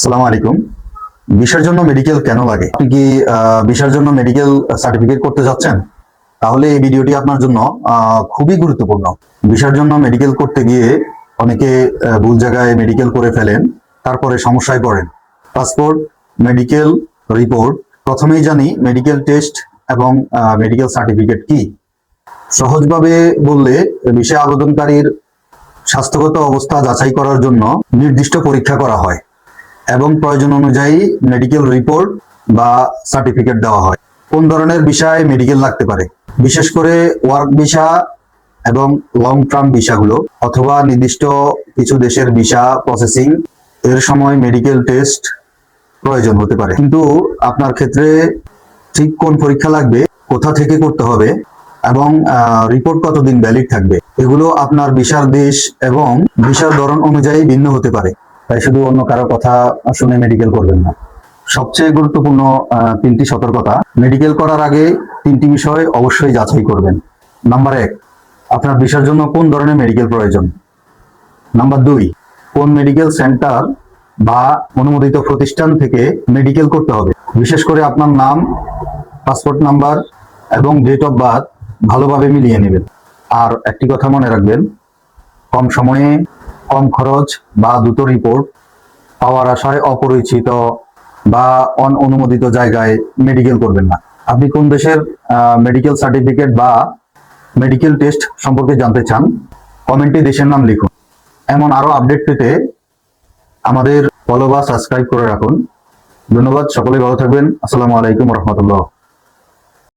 আসসালামু আলাইকুম। ভিসার জন্য মেডিকেল কেন লাগে? আপনি কি ভিসার জন্য মেডিকেল সার্টিফিকেট করতে যাচ্ছেন? তাহলে এই ভিডিওটি আপনার জন্য খুবই গুরুত্বপূর্ণ। ভিসার জন্য মেডিকেল করতে গিয়ে অনেকে ভুল জায়গায় মেডিকেল করে ফেলেন, তারপরে সমস্যায় পড়েন। Passport, medical report. প্রথমেই জানি মেডিকেল টেস্ট এবং মেডিকেল সার্টিফিকেট কি। সহজভাবে বললে, ভিসা আবেদনকারীর স্বাস্থ্যগত অবস্থা যাচাই করার জন্য নির্দিষ্ট পরীক্ষা করা হয় এবং প্রয়োজন অনুযায়ী মেডিকেল রিপোর্ট বা সার্টিফিকেট দেওয়া হয়। কোন ধরনের ভিসায় মেডিকেল লাগতে পারে? বিশেষ করে ওয়ার্ক ভিসা এবং লং টার্ম ভিসাগুলো, অথবা নির্দিষ্ট কিছু দেশের ভিসা প্রসেসিং এর সময় মেডিকেল টেস্ট প্রয়োজন হতে পারে। কিন্তু আপনার ক্ষেত্রে ঠিক কোন পরীক্ষা লাগবে, কোথা থেকে করতে হবে এবং রিপোর্ট কতদিন ভ্যালিড থাকবে, এগুলো আপনার ভিসার দেশ এবং ভিসার ধরন অনুযায়ী ভিন্ন হতে পারে। তাই শুধু অন্য কারো কথা শুনে মেডিকেল করবেন না। সবচেয়ে গুরুত্বপূর্ণ তিনটি সতর্কতা। মেডিকেল করার আগে তিনটি বিষয় অবশ্যই যাচাই করবেন। নাম্বার 1, আপনার ভিসার জন্য কোন ধরনের মেডিকেল প্রয়োজন। নাম্বার 2, কোন মেডিকেল সেন্টার বা অনুমোদিত প্রতিষ্ঠান থেকে মেডিকেল করতে হবে। বিশেষ করে আপনার নাম, পাসপোর্ট নাম্বার এবং ডেট অফ বার্থ ভালোভাবে মিলিয়ে নেবেন। আর একটি কথা মনে রাখবেন, কম সময়ে কম খরচ বা দ্রুত রিপোর্ট পাওয়ার আশায় অপরিচিত বা অনুমোদিত জায়গায় মেডিকেল করবেন না। আপনি কোন দেশের মেডিকেল সার্টিফিকেট বা মেডিকেল টেস্ট সম্পর্কে জানতে চান, কমেন্টে দেশের নাম লিখুন। এমন আরো আপডেট পেতে আমাদের ফলো বা সাবস্ক্রাইব করে রাখুন। ধন্যবাদ। সকলে ভালো থাকবেন। আসসালামু আলাইকুম রহমতুল্লাহ।